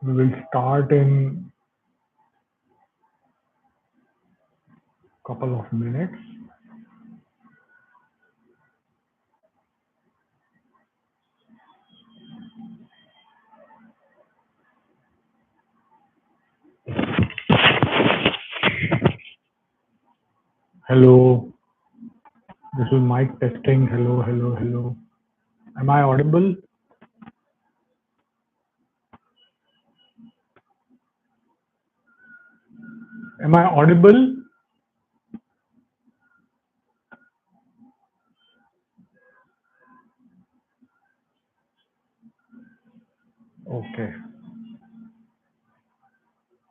We will start in a couple of minutes. Hello, this is mic testing. Hello, hello, hello. Am I audible? Am I audible? Okay.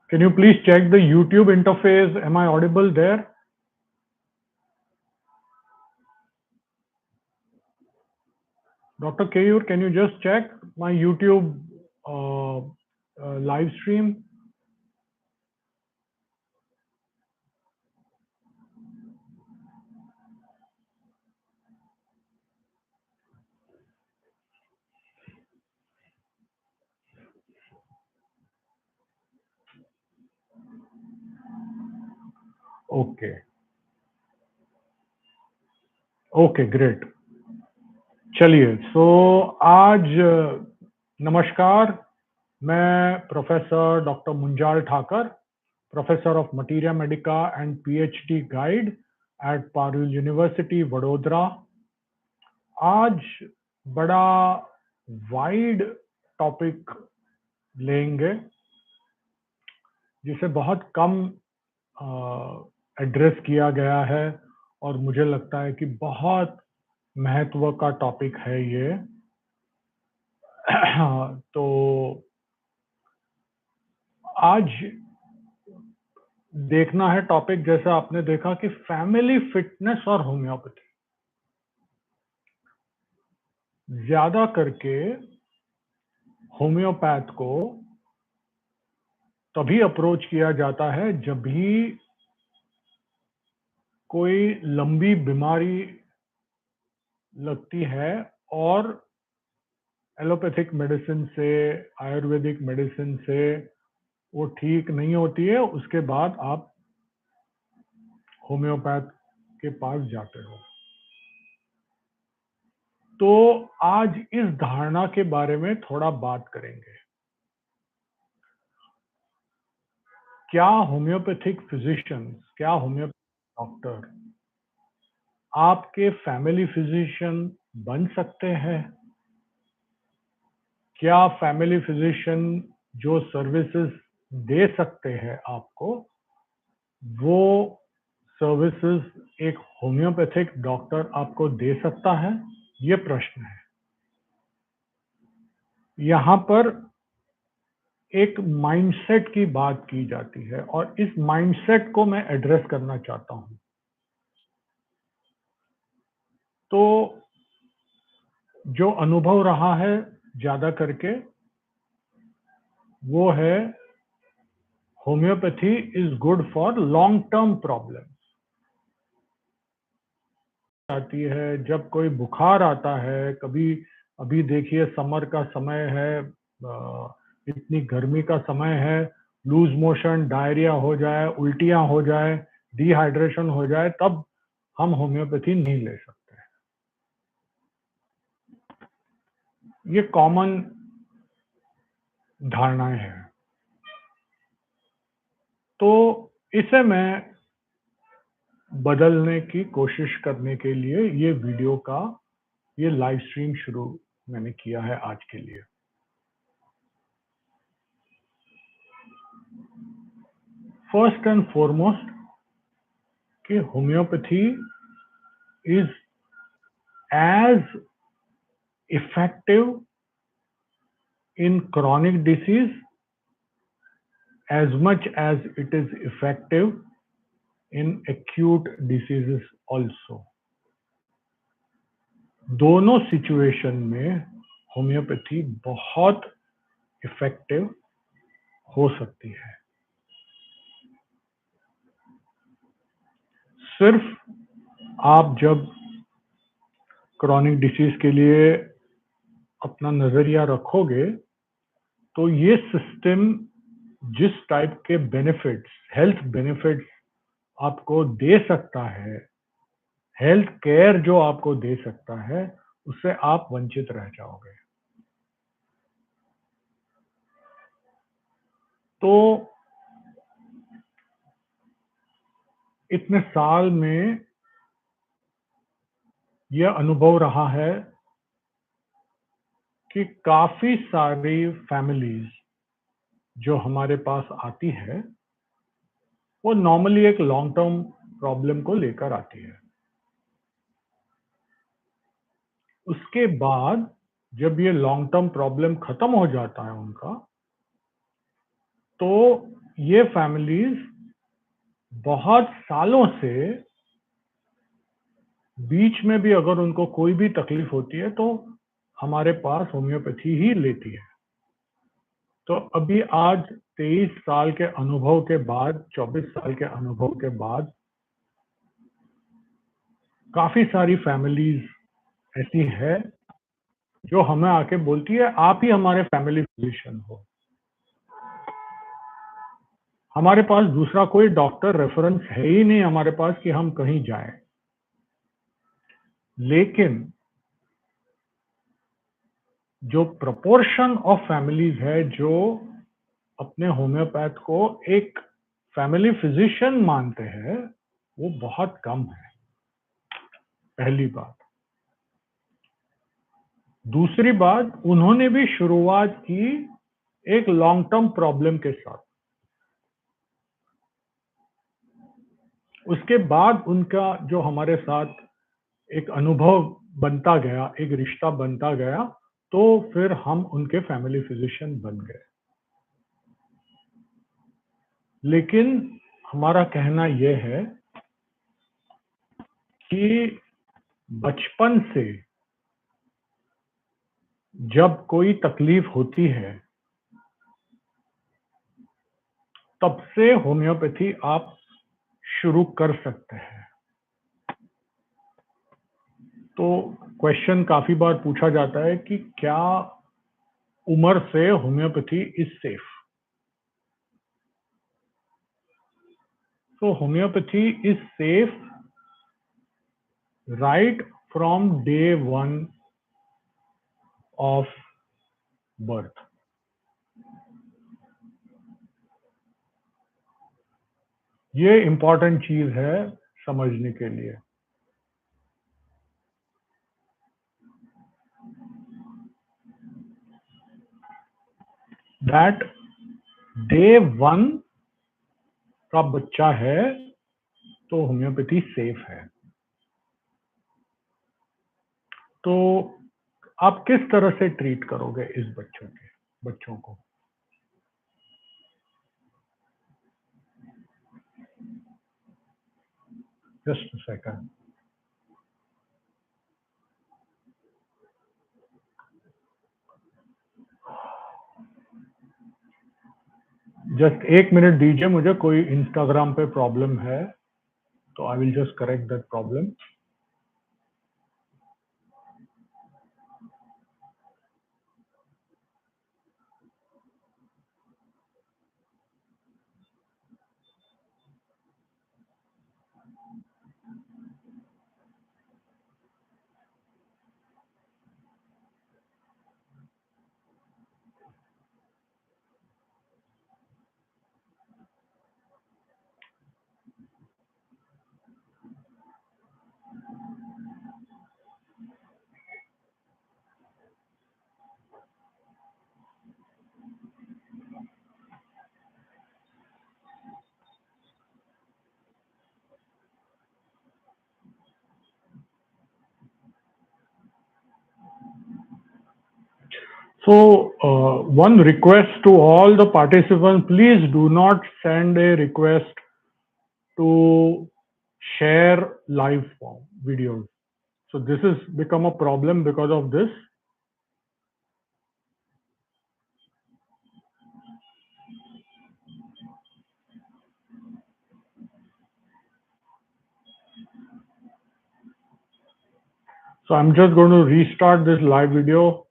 Can you please check the YouTube interface? Am I audible there? Dr. Kayur, can you just check my YouTube live stream? Okay. Okay, great. चलिए, so आज नमस्कार, मैं professor doctor Munjal Thakar, professor of materia medica and PhD guide at Parul University Vadodara. आज बड़ा wide topic लेंगे जिसे बहुत कम address किया गया है और मुझे लगता है कि बहुत महत्व का टॉपिक है ये। तो आज देखना है टॉपिक, जैसा आपने देखा कि फैमिली फिटनेस और होम्योपैथी। ज्यादा करके होम्योपैथ को तभी अप्रोच किया जाता है जब भी कोई लंबी बीमारी लगती है और एलोपैथिक मेडिसिन से, आयुर्वेदिक मेडिसिन से वो ठीक नहीं होती है, उसके बाद आप होम्योपैथ के पास जाते हो। तो आज इस धारणा के बारे में थोड़ा बात करेंगे। क्या होम्योपैथिक फिजिशियंस, क्या होम्योपैथिक डॉक्टर आपके फैमिली फिजिशियन बन सकते हैं? क्या फैमिली फिजिशियन जो सर्विसेज दे सकते हैं आपको, वो सर्विसेज एक होम्योपैथिक डॉक्टर आपको दे सकता है? ये प्रश्न है। यहाँ पर एक माइंडसेट की बात की जाती है और इस माइंडसेट को मैं एड्रेस करना चाहता हूँ। तो जो अनुभव रहा है ज्यादा करके वो है homeopathy is good for long term problem. आती है जब कोई बुखार आता है, कभी अभी देखिए समर का समय है, इतनी गर्मी का समय है, लूज मोशन, डायरिया हो जाए, उल्टियां हो जाए, डिहाइड्रेशन हो जाए, तब हम होम्योपैथी नहीं ले सकते। ये कॉमन धारणाएं हैं। तो इसे मैं बदलने की कोशिश करने के लिए ये लाइव स्ट्रीम शुरू मैंने किया है आज के लिए। फर्स्ट एंड फॉरमोस्ट कि homeopathy is as effective in chronic disease as much as it is effective in acute diseases also। दोनों सिचुएशन में होम्योपैथी बहुत इफेक्टिव हो सकती है। सिर्फ आप जब क्रॉनिक डिसीज के लिए अपना नजरिया रखोगे तो ये सिस्टम जिस टाइप के बेनिफिट्स, हेल्थ बेनिफिट्स आपको दे सकता है, हेल्थ केयर जो आपको दे सकता है, उससे आप वंचित रह जाओगे। तो इतने साल में यह अनुभव रहा है कि काफी सारी फैमिलीज जो हमारे पास आती है वो नॉर्मली एक लॉन्ग टर्म प्रॉब्लम को लेकर आती है। उसके बाद जब ये लॉन्ग टर्म प्रॉब्लम खत्म हो जाता है उनका, तो ये फैमिलीज बहुत सालों से बीच में भी अगर उनको कोई भी तकलीफ होती है तो हमारे पास होम्योपैथी ही लेती है। तो अभी आज 23 साल के अनुभव के बाद, 24 साल के अनुभव के बाद काफी सारी फैमिलीज ऐसी है जो हमें आके बोलती है आप ही हमारे फैमिली फिजिशियन हो। हमारे पास दूसरा कोई डॉक्टर रेफरेंस है ही नहीं हमारे पास कि हम कहीं जाएं। लेकिन जो प्रोपोर्शन ऑफ फैमिलीज है जो अपने होम्योपैथ को एक फैमिली फिजिशियन मानते हैं वो बहुत कम है, पहली बात। दूसरी बात, उन्होंने भी शुरुआत की एक लॉन्ग टर्म प्रॉब्लम के साथ। उसके बाद उनका जो हमारे साथ एक अनुभव बनता गया, एक रिश्ता बनता गया, तो फिर हम उनके फैमिली फिजिशियन बन गए। लेकिन हमारा कहना यह है कि बचपन से जब कोई तकलीफ होती है तब से होम्योपैथी आप शुरू कर सकते हैं। तो क्वेश्चन काफी बार पूछा जाता है कि क्या उम्र से होम्योपैथी इज सेफ? तो homeopathy is safe right from day one of birth. ये इंपॉर्टेंट चीज है समझने के लिए। दैट डे वन का बच्चा है तो होम्योपैथी सेफ है। तो आप किस तरह से ट्रीट करोगे इस बच्चों को? Just second. जस्ट 1 मिनट दीजिए मुझे, कोई इंस्टाग्राम पे प्रॉब्लम है तो I will just correct that problem. So, one request to all the participants, please do not send a request to share live form videos. So this has become a problem because of this. So I'm just going to restart this live video.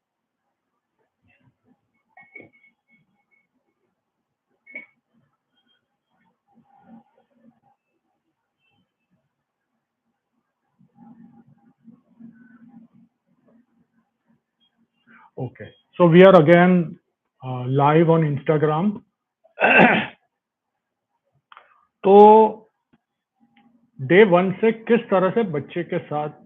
Okay, so we are again live on Instagram. तो day 1 से किस तरह से बच्चे के साथ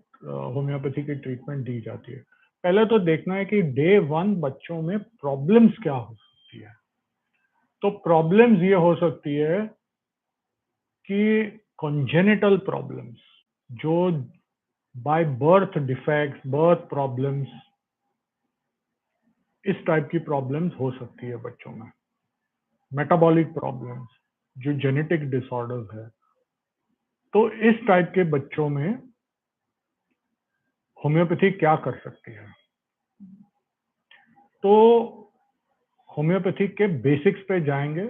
homeopathy की treatment दी जाती है। पहले तो देखना है कि डे 1 बच्चों में प्रॉब्लम्स क्या हो सकती है। तो प्रॉब्लम्स ये हो सकती है कि कॉन्जेनिटल प्रॉब्लम्स, जो by birth defects, birth problems, इस टाइप की प्रॉब्लम्स हो सकती है बच्चों में। मेटाबॉलिक प्रॉब्लम्स, जो जेनेटिक डिसऑर्डर्स है, तो इस टाइप के बच्चों में होम्योपैथी क्या कर सकती है। तो होम्योपैथी के बेसिक्स पे जाएंगे।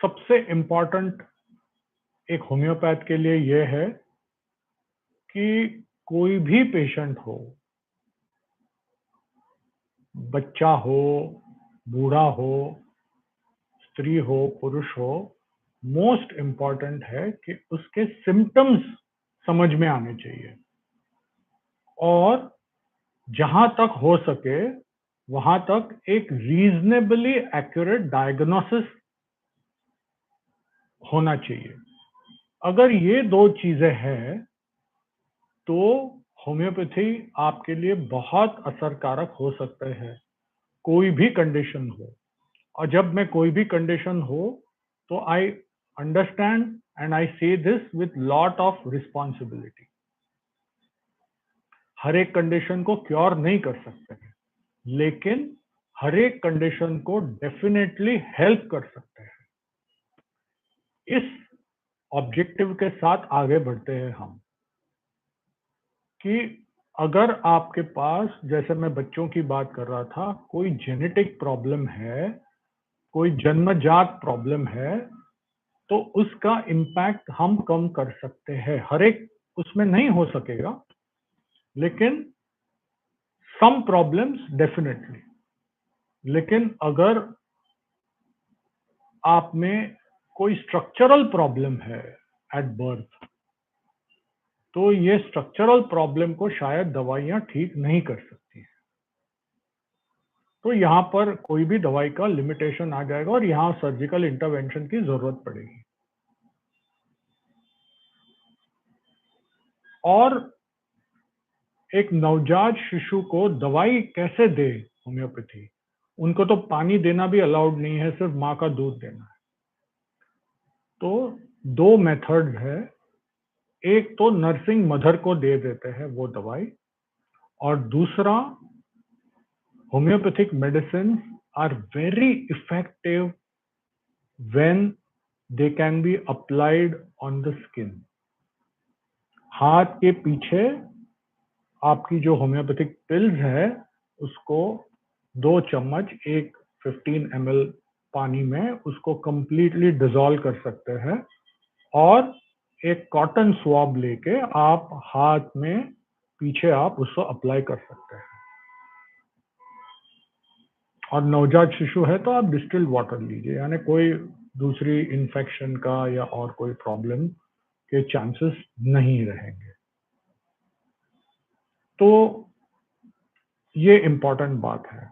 सबसे इम्पॉर्टेंट एक होम्योपैथ के लिए यह है कि कोई भी पेशेंट हो, बच्चा हो, बूढ़ा हो, स्त्री हो, पुरुष हो, मोस्ट इम्पॉर्टेंट है कि उसके सिम्टम्स समझ में आने चाहिए और जहां तक हो सके वहां तक एक रीजनेबली एक्यूरेट डायग्नोसिस होना चाहिए। अगर ये दो चीजें हैं तो होम्योपैथी आपके लिए बहुत असरकारक हो सकते हैं, कोई भी कंडीशन हो। और जब मैं कोई भी कंडीशन हो तो I understand and I say this with lot of responsibility. हर एक कंडीशन को क्योर नहीं कर सकते हैं, लेकिन हर एक कंडीशन को डेफिनेटली हेल्प कर सकते हैं। इस ऑब्जेक्टिव के साथ आगे बढ़ते हैं हम कि अगर आपके पास, जैसे मैं बच्चों की बात कर रहा था, कोई जेनेटिक प्रॉब्लम है, कोई जन्मजात प्रॉब्लम है, तो उसका इम्पैक्ट हम कम कर सकते हैं। हर एक उसमें नहीं हो सकेगा, लेकिन सम प्रॉब्लम्स डेफिनेटली। लेकिन अगर आप में कोई स्ट्रक्चरल प्रॉब्लम है एट बर्थ, तो ये स्ट्रक्चरल प्रॉब्लम को शायद दवाइयां ठीक नहीं कर सकती है। तो यहाँ पर कोई भी दवाई का लिमिटेशन आ जाएगा और यहाँ सर्जिकल इंटरवेंशन की जरूरत पड़ेगी। और एक नवजात शिशु को दवाई कैसे दे होम्योपैथी, उनको तो पानी देना भी अलाउड नहीं है, सिर्फ माँ का दूध देना है। तो दो मेथड्स है, एक तो नर्सिंग मदर को दे देते हैं वो दवाई, और दूसरा homeopathic medicine are very effective when they can be applied on the skin. हाथ के पीछे आपकी जो होम्योपैथिक पिल्स है, उसको 2 चम्मच एक 15 ml पानी में उसको कंप्लीटली डिसॉल्व कर सकते हैं और एक कॉटन स्वॉब लेके आप हाथ में पीछे आप उसको अप्लाई कर सकते हैं। और नवजात शिशु है तो आप डिस्टिल्ड वाटर लीजिए, यानी कोई दूसरी इन्फेक्शन का या और कोई प्रॉब्लम के चांसेस नहीं रहेंगे। तो ये इम्पोर्टेंट बात है।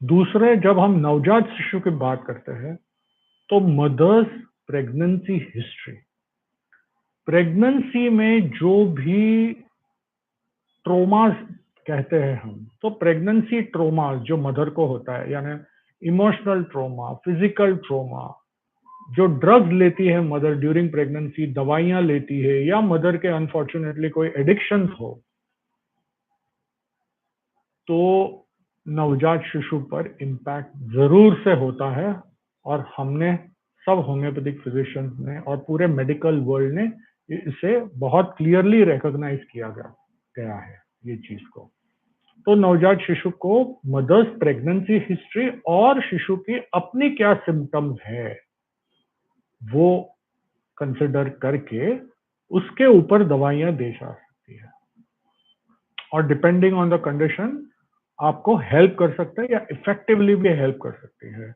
दूसरे, जब हम नवजात शिशु की बात करते हैं तो मदर्स प्रेगनेंसी हिस्ट्री, प्रेगनेंसी में जो भी ट्रोमास कहते हैं हम, तो प्रेगनेंसी ट्रोमास जो मदर को होता है, यानी इमोशनल ट्रोमा, फिजिकल ट्रोमा, जो ड्रग्स लेती है मदर ड्यूरिंग प्रेगनेंसी, दवाइयां लेती है, या मदर के अनफॉर्चुनेटली कोई एडिक्शन हो, तो नवजात शिशु पर इम्पैक्ट जरूर से होता है, और हमने सब होम्योपैथिक फिजिशियंस ने और पूरे मेडिकल वर्ल्ड ने इसे बहुत क्लियरली रिकॉग्नाइज किया गया है ये चीज को। तो नवजात शिशु को मदर्स प्रेगनेंसी हिस्ट्री और शिशु की अपनी क्या सिम्टम्स है वो कंसिडर करके उसके ऊपर दवाइयां दी जा सकती है, और डिपेंडिंग ऑन द कंडीशन आपको हेल्प कर सकते हैं या इफेक्टिवली भी हेल्प कर सकती है।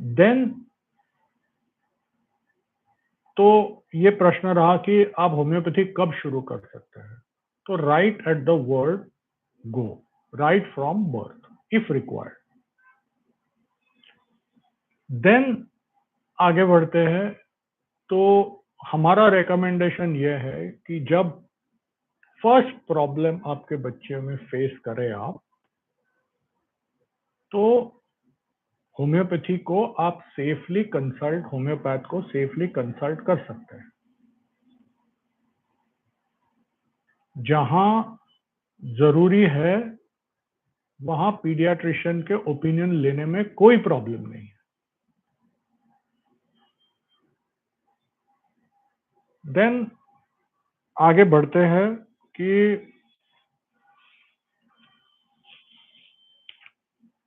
देन तो ये प्रश्न रहा कि आप होम्योपैथी कब शुरू कर सकते हैं। तो right at the word go, right from birth if required. Then आगे बढ़ते हैं। तो हमारा रिकमेंडेशन ये है कि जब फर्स्ट प्रॉब्लम आपके बच्चे में फेस करें आप, तो होम्योपैथी को आप सेफली कंसल्ट, होम्योपैथ को सेफली कंसल्ट कर सकते हैं। जहां जरूरी है वहां पीडियाट्रिशियन के ओपिनियन लेने में कोई प्रॉब्लम नहीं है। देन आगे बढ़ते हैं कि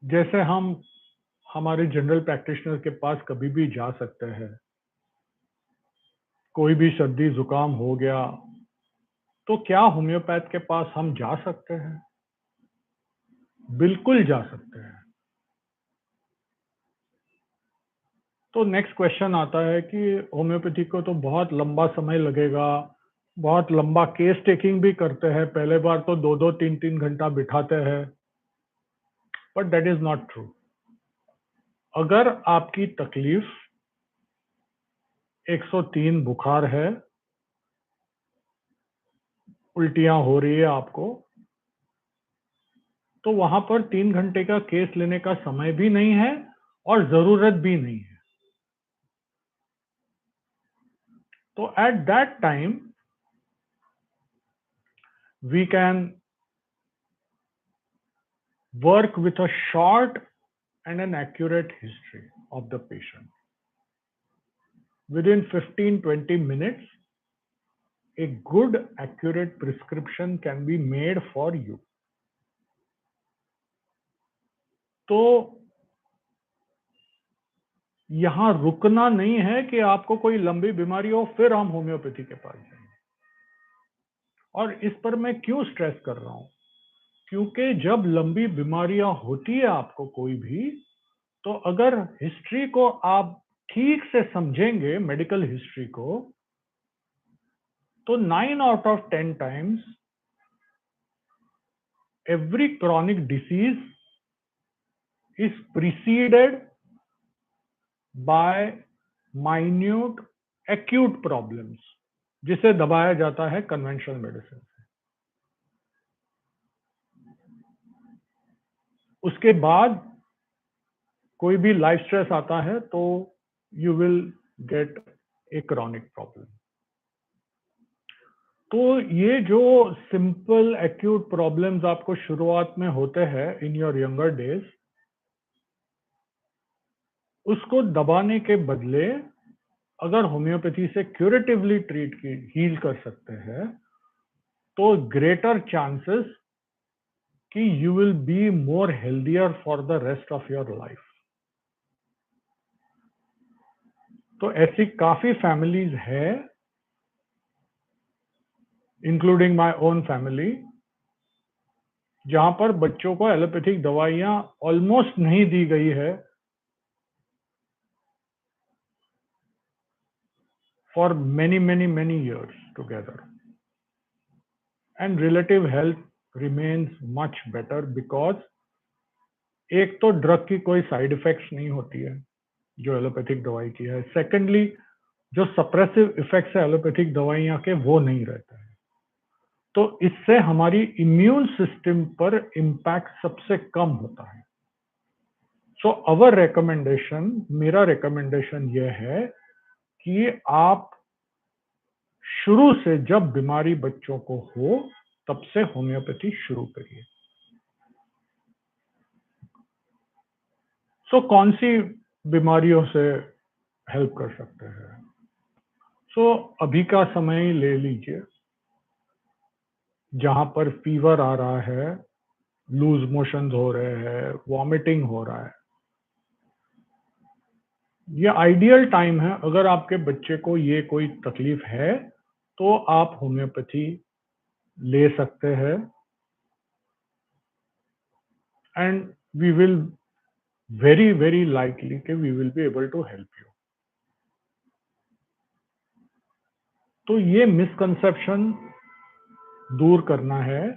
जैसे हम हमारे जनरल प्रैक्टिशनर के पास कभी भी जा सकते हैं, कोई भी सर्दी जुकाम हो गया तो क्या होम्योपैथ के पास हम जा सकते हैं? बिल्कुल जा सकते हैं। तो नेक्स्ट क्वेश्चन आता है कि होम्योपैथी को तो बहुत लंबा समय लगेगा, बहुत लंबा केस टेकिंग भी करते हैं, पहले बार तो 2-2 3-3 घंटा बिठाते हैं, but that is not true. अगर आपकी तकलीफ 103 बुखार है, उल्टियां हो रही है आपको, तो वहां पर 3 घंटे का केस लेने का समय भी नहीं है और जरूरत भी नहीं है। तो at that time we can work with a short and an accurate history of the patient. Within 15-20 minutes, a good accurate prescription can be made for you. तो यहां रुकना नहीं है कि आपको कोई लंबी बीमारी हो फिर हम होम्योपैथी के पास जाएंगे। और इस पर मैं क्यों स्ट्रेस कर रहा हूं, क्योंकि जब लंबी बीमारियां होती है आपको कोई भी, तो अगर हिस्ट्री को आप ठीक से समझेंगे, मेडिकल हिस्ट्री को, तो 9 out of 10 times every chronic disease is preceded by minute acute problems, जिसे दबाया जाता है कन्वेंशनल मेडिसिन से। उसके बाद कोई भी लाइफ स्ट्रेस आता है तो you will get a chronic problem. तो ये जो सिंपल एक्यूट प्रॉब्लम्स आपको शुरुआत में होते हैं इन योर यंगर डेज, उसको दबाने के बदले अगर होम्योपैथी से क्यूरेटिवली ट्रीट की हील कर सकते हैं, तो ग्रेटर चांसेस कि you will be more healthier for the rest of your life. तो ऐसी काफी फैमिलीज है, इंक्लूडिंग माय ओन फैमिली, जहां पर बच्चों को एलोपैथिक दवाइयां ऑलमोस्ट नहीं दी गई है for many years together, and relative health remains much better because एक तो ड्रग की कोई साइड इफेक्ट्स नहीं होती है जो एलोपैथिक दवाई की है, सेकेंडली जो सप्रेसिव इफेक्ट्स है एलोपैथिक दवाइयां के वो नहीं रहता है। तो इससे हमारी इम्यून सिस्टम पर इम्पैक्ट सबसे कम होता है। सो अवर रिकमेंडेशन, मेरा रिकमेंडेशन यह है कि आप शुरू से जब बीमारी बच्चों को हो तब से होम्योपैथी शुरू करिए। कौन सी बीमारियों से हेल्प कर सकते हैं? अभी का समय ही ले लीजिए, जहां पर फीवर आ रहा है, लूज मोशंस हो रहे हैं, वॉमिटिंग हो रहा है, ये आइडियल टाइम है। अगर आपके बच्चे को ये कोई तकलीफ है तो आप होम्योपैथी ले सकते हैं, and we will very very likely कि we will be able to help you. तो ये मिसकंसेप्शन दूर करना है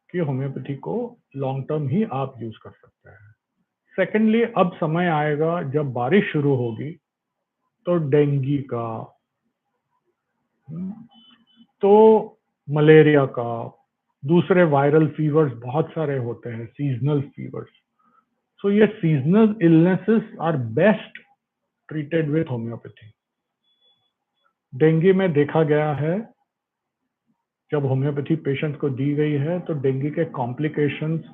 कि होम्योपैथी को लॉन्ग टर्म ही आप यूज कर सकते हैं। सेकेंडली, अब समय आएगा जब बारिश शुरू होगी तो डेंगू का, तो मलेरिया का, दूसरे वायरल फीवर्स बहुत सारे होते हैं, सीजनल फीवर्स। ये seasonal illnesses are best treated with homeopathy. Dengue में देखा गया है, जब होम्योपैथी पेशेंट को दी गई है तो डेंगू के complications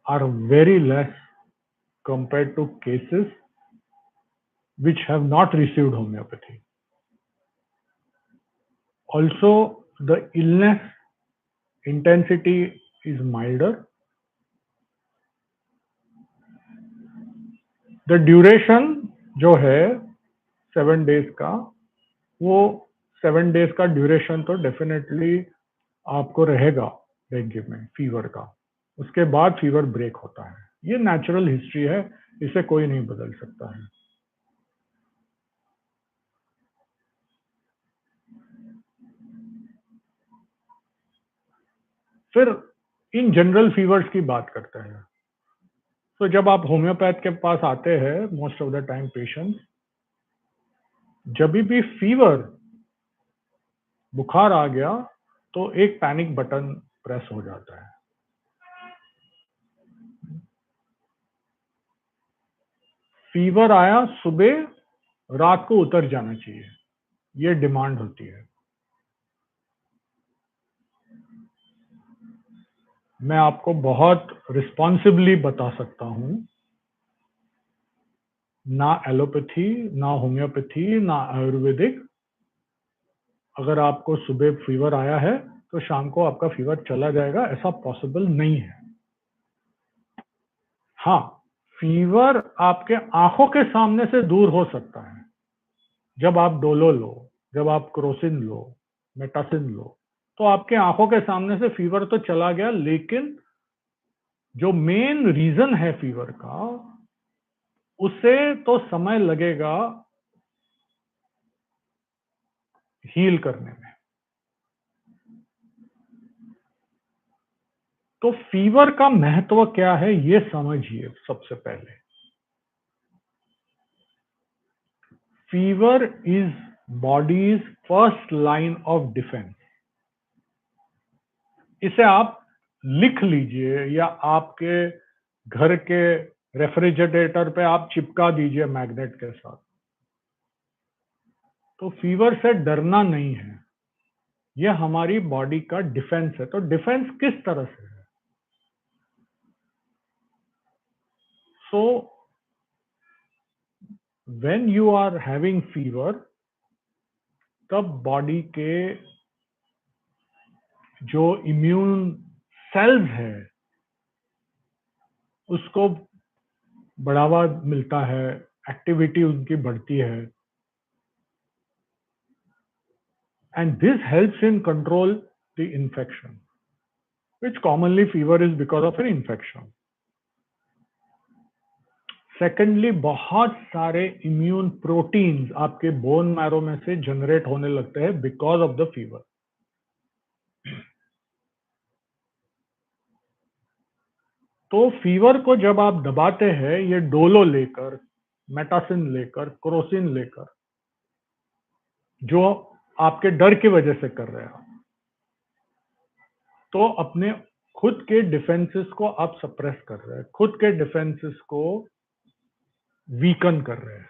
are very less compared to cases which have not received homeopathy. Also, the illness intensity is milder. The duration जो है 7 days का, वो 7 days का ड्यूरेशन तो डेफिनेटली आपको रहेगा डेंगू में फीवर का। उसके बाद फीवर ब्रेक होता है, ये नेचुरल हिस्ट्री है, इसे कोई नहीं बदल सकता है। फिर इन जनरल फीवर्स की बात करते हैं। तो जब आप होम्योपैथ के पास आते हैं, most of the time patients, जब भी फीवर, बुखार आ गया तो एक पैनिक बटन प्रेस हो जाता है। फीवर आया सुबह, रात को उतर जाना चाहिए, ये डिमांड होती है। मैं आपको बहुत रिस्पॉन्सिबली बता सकता हूं, ना एलोपैथी, ना होम्योपैथी, ना आयुर्वेदिक, अगर आपको सुबह फीवर आया है तो शाम को आपका फीवर चला जाएगा, ऐसा पॉसिबल नहीं है। हाँ, फीवर आपके आंखों के सामने से दूर हो सकता है। जब आप डोलो लो, जब आप क्रोसिन लो, मेटासिन लो, तो आपके आंखों के सामने से फीवर तो चला गया, लेकिन जो मेन रीजन है फीवर का, उसे तो समय लगेगा हील करने में। तो फीवर का महत्व क्या है ये समझिए। सबसे पहले, fever is bodies first line of defence. इसे आप लिख लीजिए या आपके घर के रेफ्रिजरेटर पे आप चिपका दीजिए मैग्नेट के साथ। तो फीवर से डरना नहीं है, यह हमारी बॉडी का डिफेंस है। तो डिफेंस किस तरह से है? So when you are having fever, तब बॉडी के जो इम्यून सेल्स है उसको बढ़ावा मिलता है, एक्टिविटी उनकी बढ़ती है, and this helps in control the infection, which commonly fever is because of an infection. Secondly, बहुत सारे इम्यून प्रोटीन्स आपके बोन मैरो में से जनरेट होने लगते हैं बिकॉज ऑफ द फीवर। तो फीवर को जब आप दबाते हैं, ये डोलो लेकर, मेटासिन लेकर, क्रोसिन लेकर, जो आपके डर की वजह से कर रहे हैं, तो अपने खुद के डिफेंसेस को आप सप्रेस कर रहे हैं, खुद के डिफेंसेस को वीकन कर रहे हैं।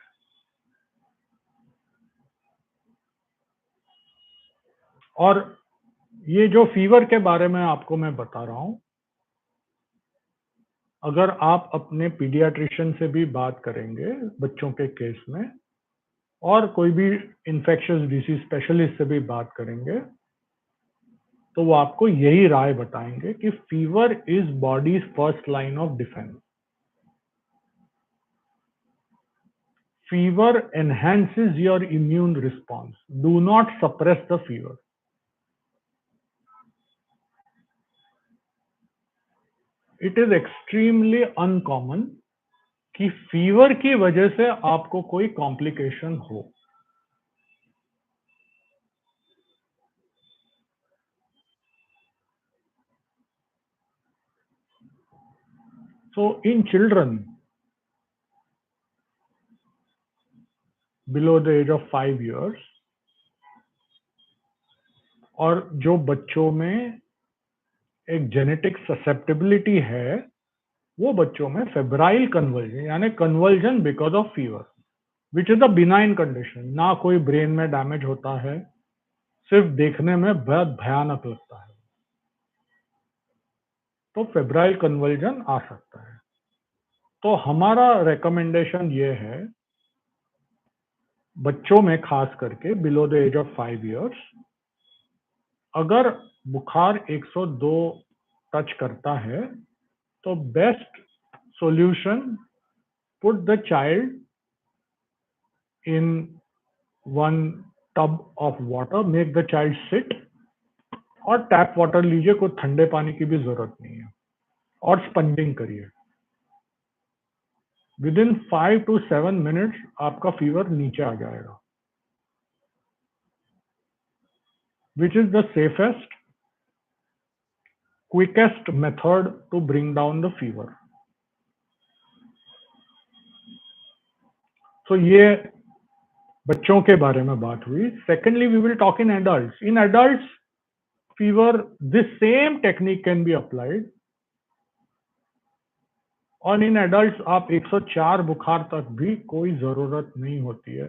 और ये जो फीवर के बारे में आपको मैं बता रहा हूं, अगर आप अपने पीडियाट्रिशियन से भी बात करेंगे बच्चों के केस में, और कोई भी इन्फेक्शियस डिसीज स्पेशलिस्ट से भी बात करेंगे, तो वो आपको यही राय बताएंगे कि fever is bodies first line of defence. Fever enhances your immune response. Do not suppress the fever. It is extremely uncommon कि फीवर की वजह से आपको कोई कॉम्प्लिकेशन हो. So in children below the age of 5 years, और जो बच्चों में एक जेनेटिक ससेप्टेबिलिटी है, वो बच्चों में फेब्राइल कन्वर्जन यानी conversion because of fever, which is a benign condition. ना कोई ब्रेन में डैमेज होता है, सिर्फ देखने में बहुत भयानक लगता है. तो फेब्राइल कन्वर्जन आ सकता है. तो हमारा रिकमेंडेशन ये है बच्चों में, खास करके below the age of 5 years, अगर बुखार 102 टच करता है तो best solution, put the child in one tub of water, make the child sit, और टैप वाटर लीजिए, कोई ठंडे पानी की भी जरूरत नहीं है, और स्पंजिंग करिए. विद इन 5 to 7 मिनट्स आपका फीवर नीचे आ जाएगा, which is the safest, quickest method to bring down the fever. So ये बच्चों के बारे में बात हुई. Secondly, we will talk in adults. In adults, fever, this same technique can be applied. और इन एडल्ट्स आप 104 बुखार तक भी कोई जरूरत नहीं होती है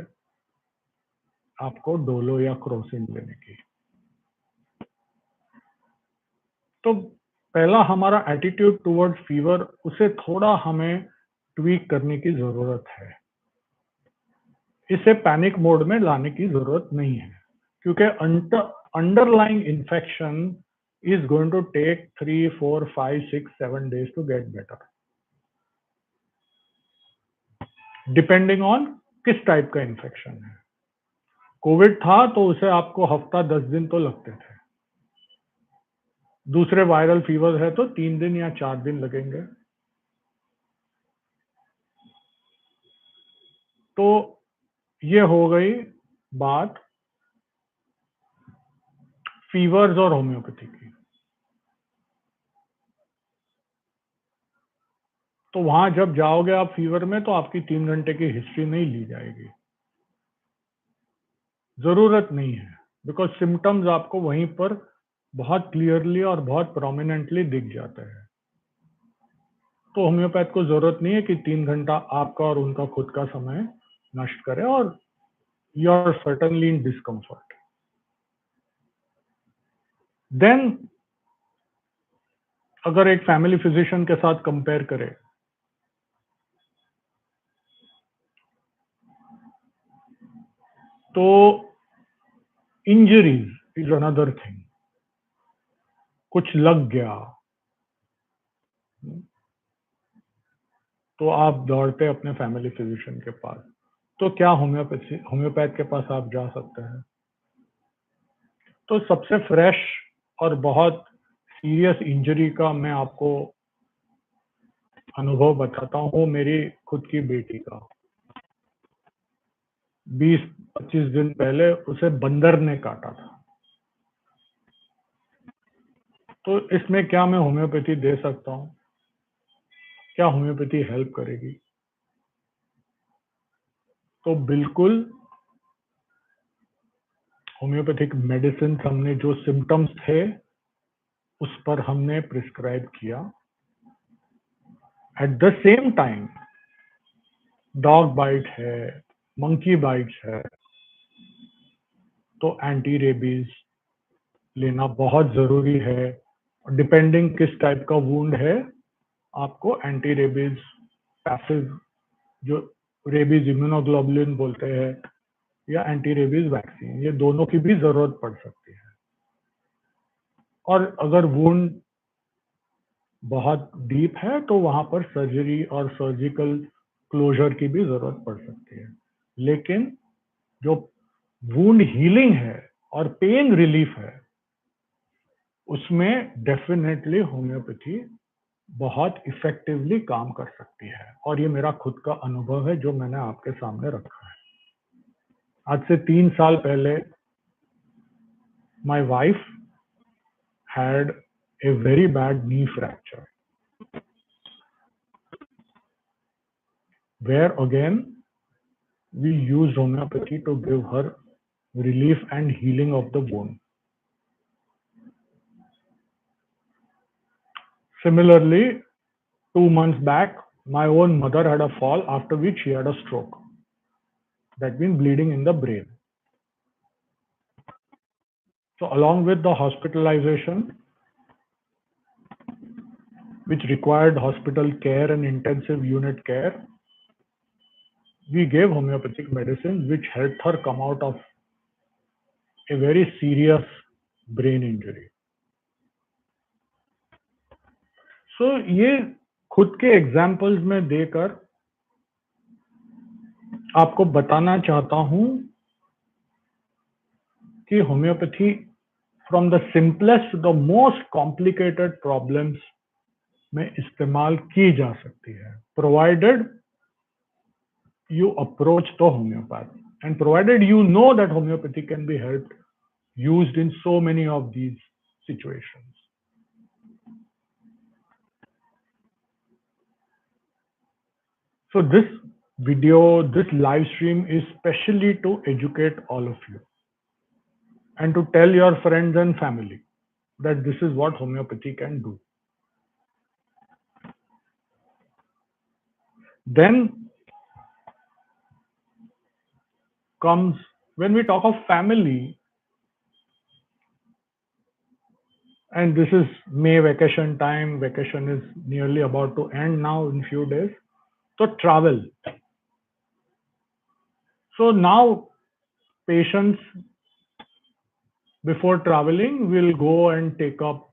आपको डोलो या क्रोसिन लेने की. तो पहला हमारा एटीट्यूड टुवर्ड्स फीवर, उसे थोड़ा हमें ट्वीक करने की जरूरत है. इसे पैनिक मोड में लाने की जरूरत नहीं है, क्योंकि underlying infection is going to take 3, 4, 5, 6, 7 days to get better, depending on किस टाइप का इन्फेक्शन है. कोविड था तो उसे आपको हफ्ता 10 दिन तो लगते थे. दूसरे वायरल फीवर है तो 3 दिन या 4 दिन लगेंगे. तो ये हो गई बात फीवर्स और होम्योपैथी की. तो वहां जब जाओगे आप फीवर में, तो आपकी 3 घंटे की हिस्ट्री नहीं ली जाएगी, जरूरत नहीं है, बिकॉज सिम्टम्स आपको वहीं पर बहुत क्लियरली और बहुत प्रोमिनेंटली दिख जाते हैं. तो होम्योपैथ को जरूरत नहीं है कि 3 घंटा आपका और उनका खुद का समय नष्ट करे, और you are certainly in discomfort. Then अगर एक फैमिली फिजिशियन के साथ कंपेयर करें, तो इंजरीज इज अनदर थिंग. कुछ लग गया तो आप दौड़ते अपने फैमिली फिजिशियन के पास. तो क्या होम्योपैथ के पास आप जा सकते हैं. तो सबसे फ्रेश और बहुत सीरियस इंजरी का मैं आपको अनुभव बताता हूँ. मेरी खुद की बेटी का 20-25 दिन पहले उसे बंदर ने काटा था. तो इसमें क्या मैं होम्योपैथी दे सकता हूँ? क्या होम्योपैथी हेल्प करेगी? तो बिल्कुल होम्योपैथिक मेडिसिन हमने जो सिम्टम्स थे उस पर हमने प्रिस्क्राइब किया. At the same time dog bite है, मंकी बाइट्स है, तो एंटी रेबीज लेना बहुत जरूरी है. डिपेंडिंग किस टाइप का वुंड है, आपको एंटी रेबीज पैसिव, जो रेबीज इम्यूनोग्लोबुलिन बोलते हैं, या एंटी रेबीज वैक्सीन, ये दोनों की भी जरूरत पड़ सकती है। और अगर वुंड बहुत डीप है तो वहां पर सर्जरी और सर्जिकल क्लोजर की भी जरूरत पड़ सकती है। लेकिन जो वुंड हीलिंग है और पेन रिलीफ है, उसमें डेफिनेटली होम्योपैथी बहुत इफेक्टिवली काम कर सकती है। और ये मेरा खुद का अनुभव है जो मैंने आपके सामने रखा है। आज से 3 साल पहले my wife had a very bad knee fracture, where again we used homeopathy to give her relief and healing of the wound. Similarly, 2 months back, my own mother had a fall, after which she had a stroke. That means bleeding in the brain. So along with the hospitalization, which required hospital care and intensive unit care, we gave homeopathic medicine which helped her come out of a very serious brain injury. So ये खुद के examples में देकर आपको बताना चाहता हूं कि homeopathy from the simplest to the most complicated problems में इस्तेमाल की जा सकती है, provided you approach the homeopath and provided you know that homeopathy can be helped used in so many of these situations. So this video, this live stream is specially to educate all of you and to tell your friends and family that this is what homeopathy can do. Then comes, when we talk of family, and this is May vacation time, vacation is nearly about to end now in few days, so travel. So now patients before traveling will go and take up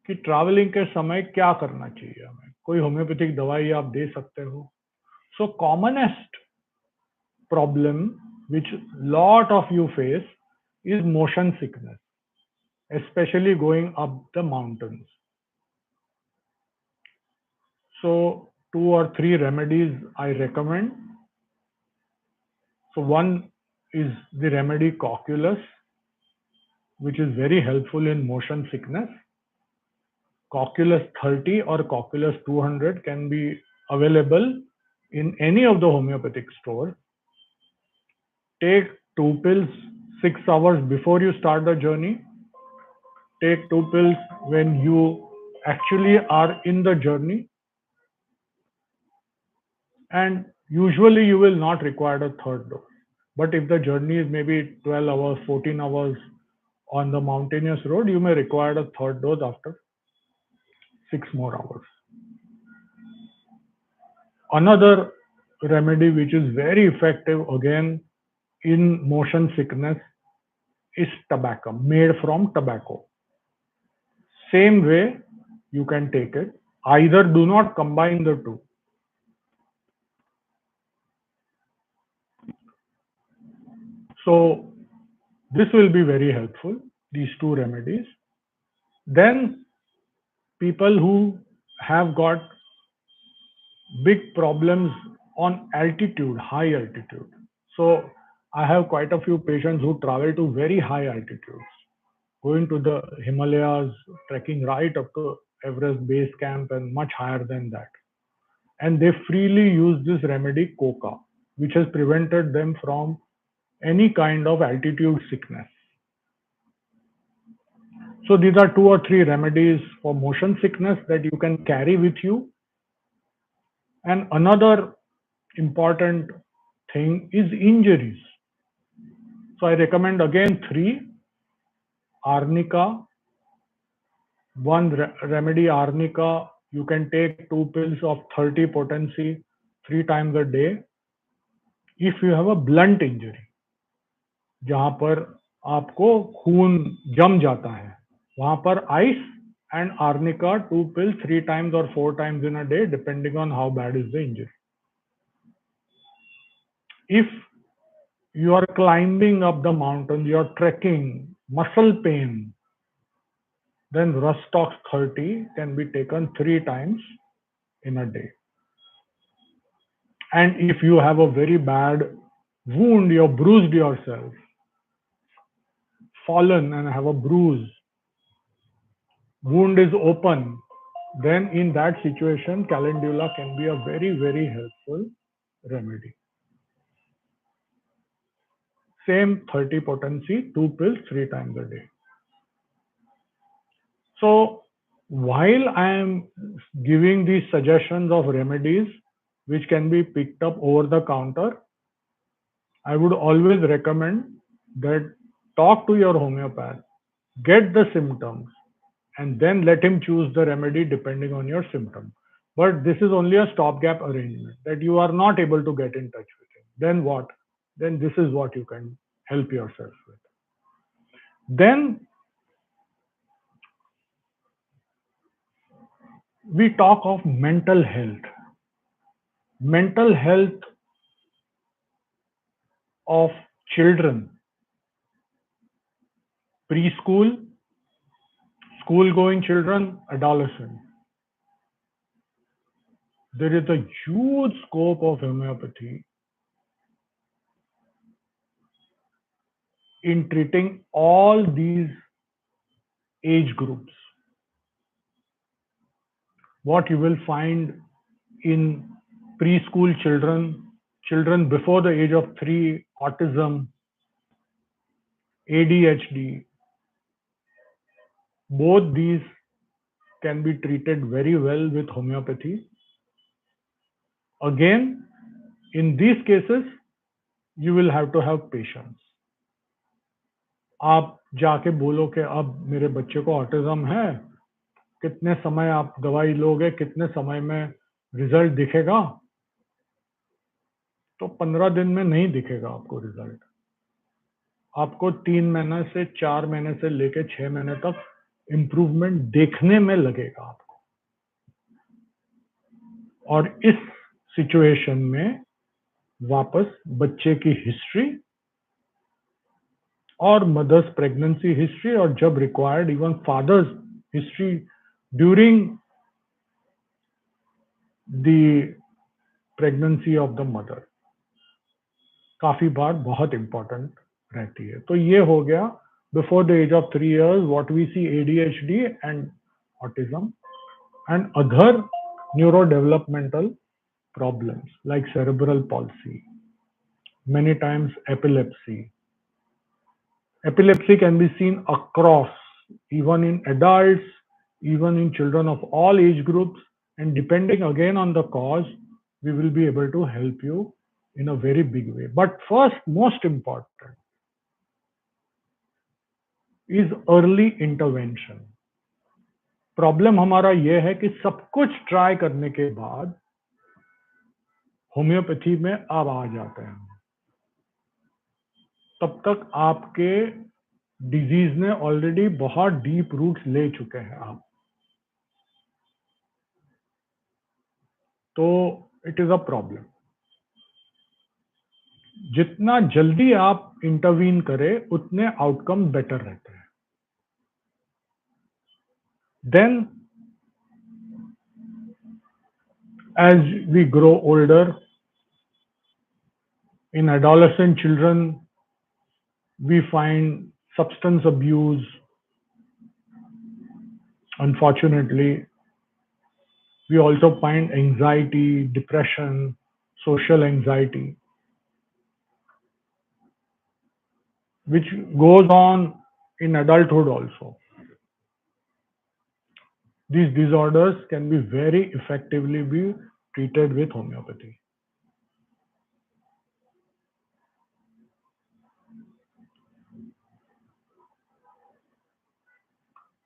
कि travelling के समय क्या करना चाहिए हमें, कोई homeopathic दवाई आप दे सकते हो. So commonest problem which lot of you face is motion sickness, especially going up the mountains. So 2 or 3 remedies I recommend. So one is the remedy cocculus, which is very helpful in motion sickness. Cocculus 30 or Cocculus 200 can be available in any of the homeopathic stores. Take 2 pills 6 hours before you start the journey. Take 2 pills when you actually are in the journey. And usually you will not require a third dose. But if the journey is maybe 12 hours, 14 hours on the mountainous road, you may require a third dose after 6 more hours. Another remedy which is very effective again in motion sickness is tobacco, made from tobacco. Same way you can take it. Either do not combine the two. So this will be very helpful, these two remedies. Then people who have got big problems on altitude, high altitude. So I have quite a few patients who travel to very high altitudes, going to the Himalayas, trekking right up to Everest base camp and much higher than that. And they freely use this remedy coca, which has prevented them from any kind of altitude sickness. So these are 2 or 3 remedies for motion sickness that you can carry with you. And another important thing is injuries. So I recommend again 3: arnica, One remedy, arnica, you can take 2 pills of 30 potency 3 times a day. If you have a blunt injury, जहां पर आपको खून जम जाता है, वहां पर ice and arnica 2 pills 3 times or 4 times in a day, depending on how bad is the injury. If you are climbing up the mountain, you are trekking, muscle pain, then Rustox 30 can be taken 3 times in a day. And if you have a very bad wound, you bruised yourself, fallen and have a bruise, wound is open, then in that situation, calendula can be a very, very helpful remedy. Same 30 potency, 2 pills 3 times a day. So while I am giving these suggestions of remedies which can be picked up over the counter, I would always recommend that talk to your homeopath, get the symptoms, and then let him choose the remedy depending on your symptom. But this is only a stopgap arrangement that you are not able to get in touch with him. Then what? Then this is what you can help yourself with. Then we talk of mental health. Mental health of children, preschool, school going children, adolescents. There is a huge scope of homeopathy in treating all these age groups. What you will find in preschool children, children before the age of 3, autism, ADHD, both these can be treated very well with homeopathy. Again, in these cases, you will have to have patience. आप जाके बोलो कि अब मेरे बच्चे को autism है, कितने समय आप दवाई लोगे, कितने समय में रिजल्ट दिखेगा, तो 15 दिन में नहीं दिखेगा आपको रिजल्ट. आपको 3 महीने से 4 महीने से लेके 6 महीने तक इम्प्रूवमेंट देखने में लगेगा आपको. और इस सिचुएशन में वापस बच्चे की हिस्ट्री और मदर्स प्रेगनेंसी हिस्ट्री, और जब required even father's history during the pregnancy of the mother काफी बार बहुत इंपॉर्टेंट रहती है. तो ये हो गया before the age of 3 years what we see ADHD and autism and other neurodevelopmental problems like cerebral palsy, many times epilepsy. Epilepsy can be seen across, even in adults, even in children of all age groups, and depending again on the cause, we will be able to help you in a very big way. But first, most important is early intervention. Problem हमारा यह है कि सब कुछ try करने के बाद homeopathy में अब आ जाते हैं, तब तक आपके डिजीज ने ऑलरेडी बहुत डीप रूट्स ले चुके हैं आप. तो इट इज अ प्रॉब्लम. जितना जल्दी आप इंटरवीन करें उतने आउटकम बेटर रहते हैं. Then as we grow older, in adolescent children we find substance abuse, unfortunately. We also find anxiety, depression, social anxiety, which goes on in adulthood also. These disorders can be very effectively be treated with homeopathy.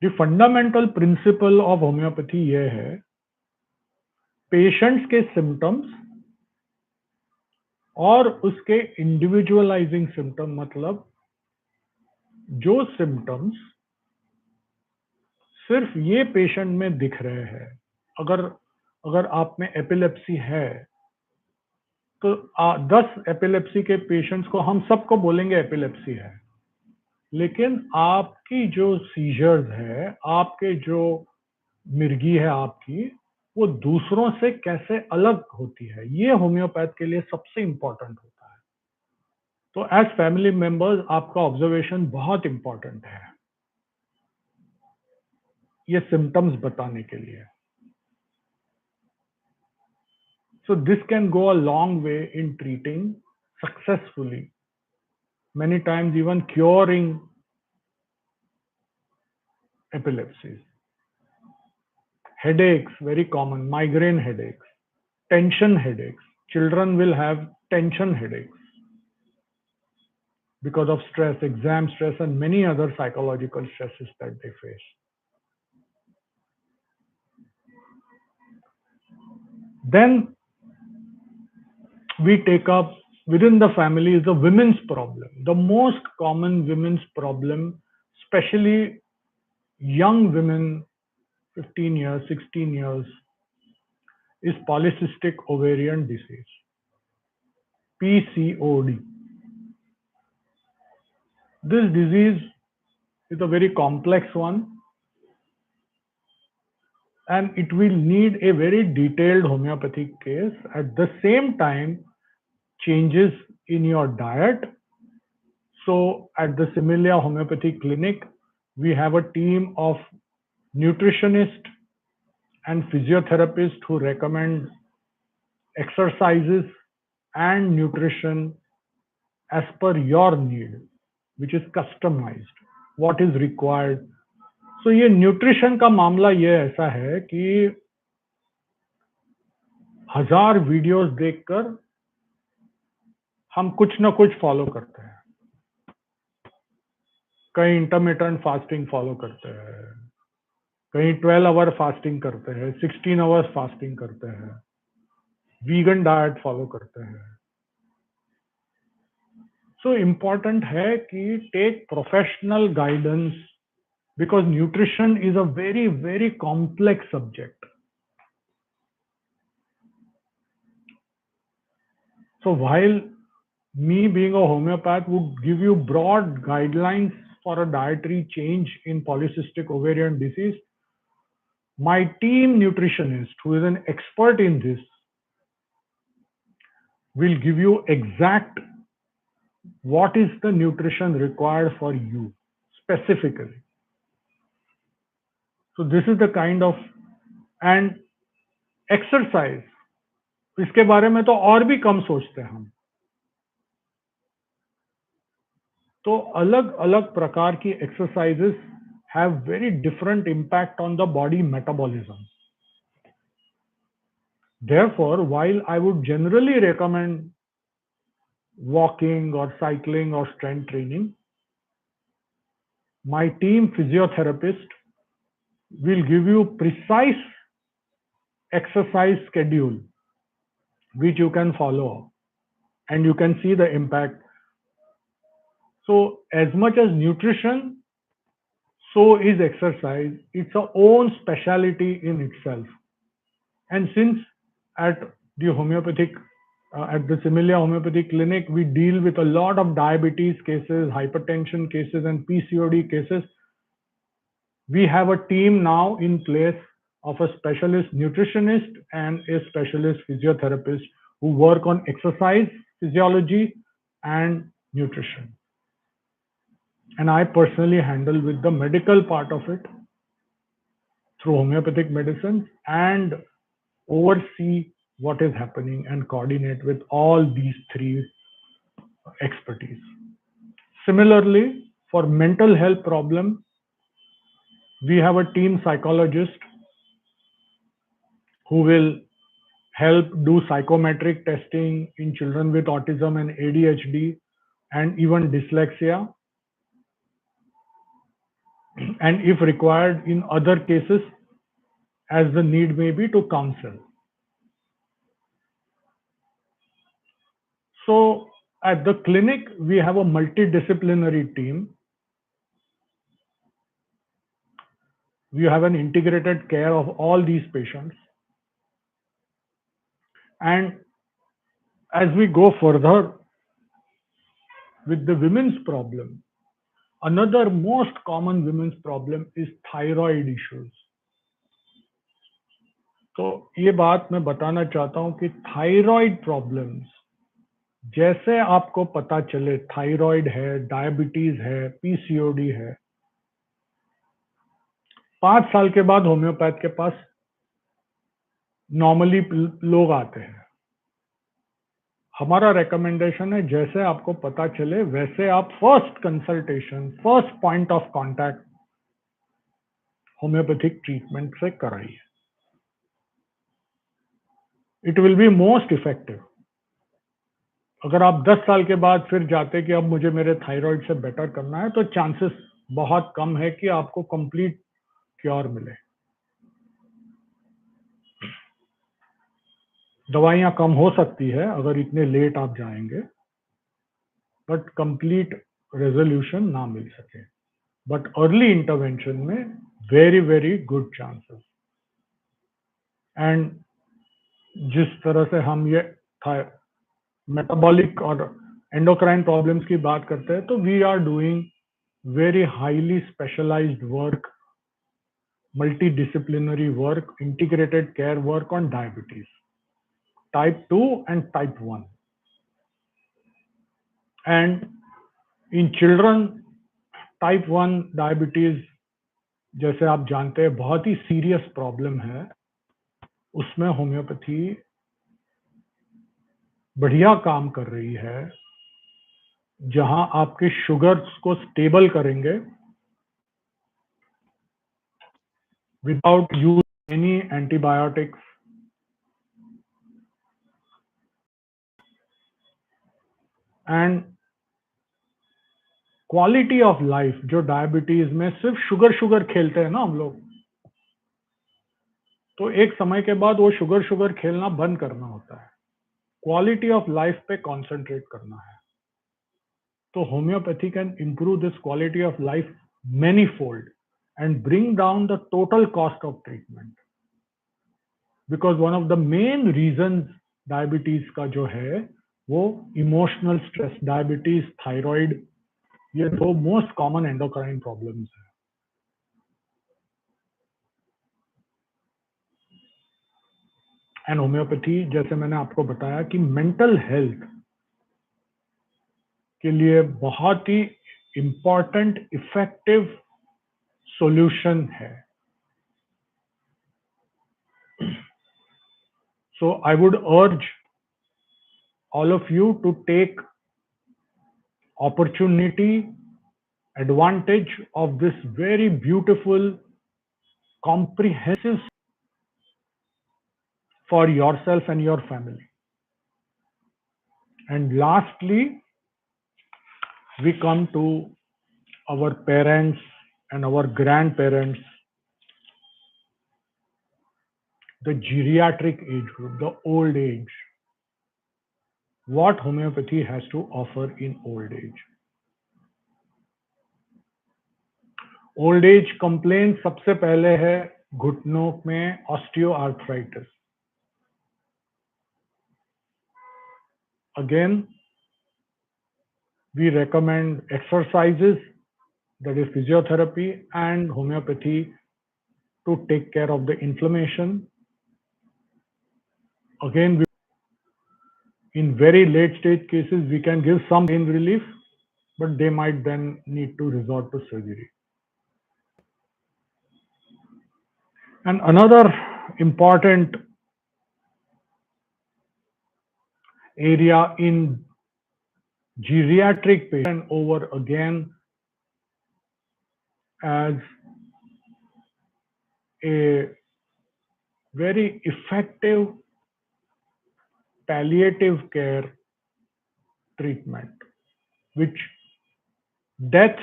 The fundamental principle of homeopathy ये है, patients के symptoms और उसके individualising symptom, मतलब जो symptoms सिर्फ ये patient में दिख रहे हैं। अगर अगर आप में एपिलेप्सी है तो 10 एपिलेप्सी के पेशेंट्स को हम सबको बोलेंगे एपिलेप्सी है, लेकिन आपकी जो सीजर्स है, आपके जो मिर्गी है आपकी, वो दूसरों से कैसे अलग होती है, ये होम्योपैथ के लिए सबसे इंपॉर्टेंट होता है। तो एज फैमिली मेंबर्स आपका ऑब्जर्वेशन बहुत इंपॉर्टेंट है ये सिम्टम्स बताने के लिए। So this can go a long way in treating successfully, many times even curing epilepsies. Headaches, very common, migraine headaches, tension headaches. Children will have tension headaches because of stress, exam stress, and many other psychological stresses that they face. Then we take up within the family is the women's problem. The most common women's problem, especially young women, 15 years, 16 years, is polycystic ovarian disease, PCOD. This disease is a very complex one, and it will need a very detailed homeopathic case. At the same time, changes in your diet. So at the Similia Homeopathy Clinic, we have a team of nutritionists and physiotherapists who recommend exercises and nutrition as per your need, which is customized, what is required. So ये nutrition का मामला ये ऐसा है कि 1000 videos देखकर हम कुछ ना कुछ फॉलो करते हैं। कहीं इंटरमिटेंट फास्टिंग फॉलो करते हैं, कहीं 12 आवर फास्टिंग करते हैं, 16 आवर्स फास्टिंग करते हैं, वीगन डाइट फॉलो करते हैं। सो इम्पॉर्टेंट है कि take professional guidance, because nutrition is a very, very complex subject. So while me being a homeopath would give you broad guidelines for a dietary change in polycystic ovarian disease, my team nutritionist, who is an expert in this, will give you exact what is the nutrition required for you specifically. So this is the kind of, and exercise, इसके बारे में तो और भी कम सोचते हैं हम। तो अलग अलग प्रकार की exercises have very different impact on the body metabolism. Therefore, while I would generally recommend walking or cycling or strength training, my team physiotherapist will give you precise exercise schedule which you can follow and you can see the impact. So as much as nutrition, so is exercise. It's a own specialty in itself. And since at the homeopathic, at the Similia Homeopathy Clinic, we deal with a lot of diabetes cases, hypertension cases, and PCOD cases, we have a team now in place of a specialist nutritionist and a specialist physiotherapist who work on exercise, physiology, and nutrition. And I personally handle with the medical part of it through homeopathic medicine and oversee what is happening and coordinate with all these three expertise. Similarly, for mental health problem, we have a team psychologist who will help do psychometric testing in children with autism and ADHD and even dyslexia. and if required in other cases, as the need may be, to counsel. So at the clinic, we have a multidisciplinary team. We have an integrated care of all these patients. And as we go further with the women's problem, another most common women's problem is thyroid issues. तो ये बात मैं बताना चाहता हूं कि thyroid problems जैसे आपको पता चले थायराइड है, डायबिटीज है, पीसीओडी है, 5 साल के बाद होम्योपैथ के पास नॉर्मली लोग आते हैं. हमारा रिकमेंडेशन है जैसे आपको पता चले वैसे आप first consultation, first point of contact homeopathic treatment से कराइए. It will be most effective. अगर आप 10 साल के बाद फिर जाते कि अब मुझे मेरे थायराइड से बेटर करना है, तो चांसेस बहुत कम है कि आपको कंप्लीट क्योर मिले. दवाइयां कम हो सकती है अगर इतने लेट आप जाएंगे, बट कंप्लीट रेजोल्यूशन ना मिल सके. बट अर्ली इंटरवेंशन में very very good chances. And जिस तरह से हम ये मेटाबॉलिक और एंडोक्राइन प्रॉब्लम्स की बात करते हैं, तो we are doing very highly specialised work, multidisciplinary work, integrated care work on diabetes, type 2 and type 1. And in children, type 1 diabetes, जैसे आप जानते हैं, बहुत ही सीरियस प्रॉब्लम है. उसमें होम्योपैथी बढ़िया काम कर रही है, जहां आपके शुगर्स को स्टेबल करेंगे without using any antibiotics. And quality of life, जो डायबिटीज में सिर्फ शुगर खेलते हैं ना हम लोग, तो एक समय के बाद वो शुगर खेलना बंद करना होता है. क्वालिटी ऑफ लाइफ पे कॉन्सेंट्रेट करना है. तो homeopathy can improve this quality of life many fold and bring down the total cost of treatment. Because one of the main reasons diabetes का जो है वो इमोशनल स्ट्रेस, डायबिटीज, थायराइड, ये दो मोस्ट कॉमन एंडोक्राइन प्रॉब्लम्स है. And homeopathy, जैसे मैंने आपको बताया कि मेंटल हेल्थ के लिए बहुत ही इंपॉर्टेंट इफेक्टिव सॉल्यूशन है. So I would urge all of you to take opportunity, advantage of this very beautiful, comprehensive for yourself and your family. And lastly, we come to our parents and our grandparents, the geriatric age group, the old age. What homeopathy has to offer in old age? Old age complain सबसे पहले है घुटनों में osteoarthritis. Again we recommend exercises, that is physiotherapy and homeopathy, to take care of the inflammation. Again, in very late stage cases, we can give some pain relief, but they might then need to resort to surgery. And another important area in geriatric patient over again as a very effective palliative care treatment, which death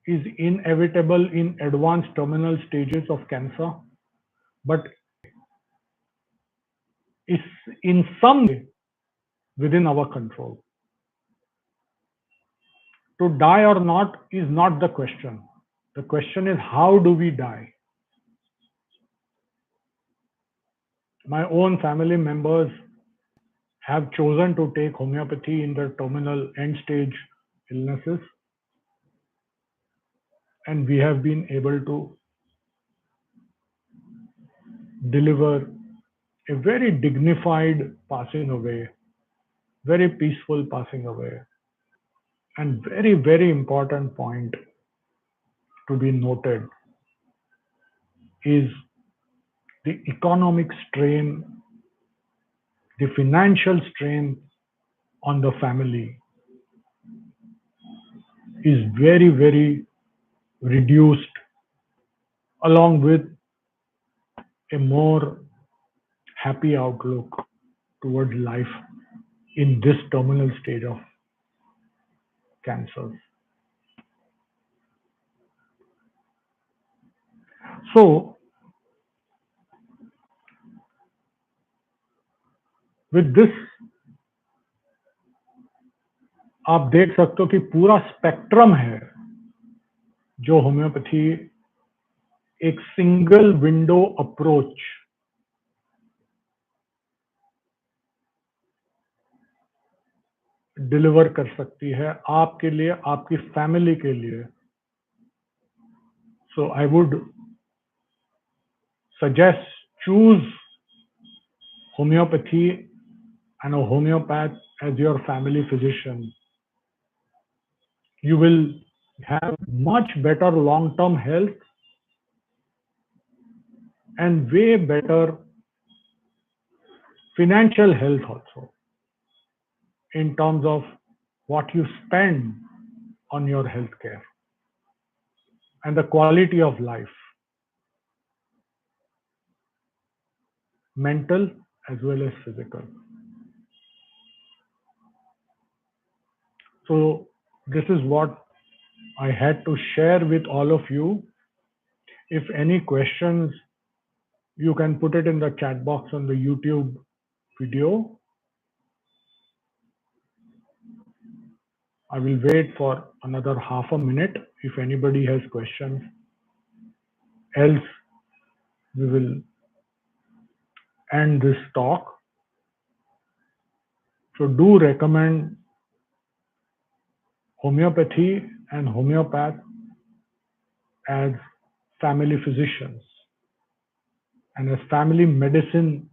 is inevitable in advanced terminal stages of cancer, but is in some way within our control. To die or not is not the question. The question is, how do we die? My own family members have chosen to take homeopathy in their terminal end stage illnesses, and we have been able to deliver a very dignified passing away, very peaceful passing away. And very, very important point to be noted is the economic strain, the financial strain on the family is very, very reduced, along with a more happy outlook towards life in this terminal stage of cancer. So, with this, आप देख सकते हो कि पूरा spectrum है जो homeopathy एक single window approach deliver कर सकती है आपके लिए, आपकी फैमिली के लिए. So I would suggest choose homeopathy and a homeopath as your family physician. You will have much better long-term health and way better financial health also, in terms of what you spend on your healthcare and the quality of life, mental as well as physical. So this is what I had to share with all of you. If any questions, you can put it in the chat box on the YouTube video. I will wait for another half a minute if anybody has questions. Else, we will end this talk. So do recommend homeopathy and homeopath as family physicians and as family medicine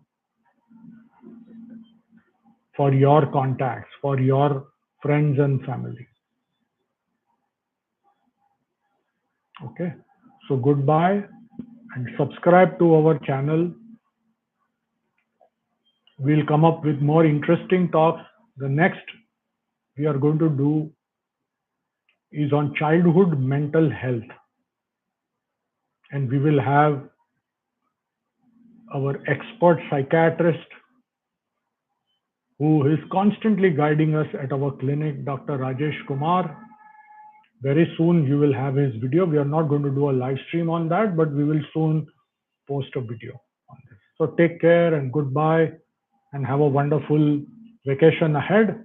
for your contacts, for your friends and family. Okay, so goodbye and subscribe to our channel. We'll come up with more interesting talks. The next we are going to do is on childhood mental health, and we will have our expert psychiatrist who is constantly guiding us at our clinic, Dr. Rajesh Kumar. Very soon you will have his video. We are not going to do a live stream on that, but we will soon post a video on this. So take care and goodbye and have a wonderful vacation ahead.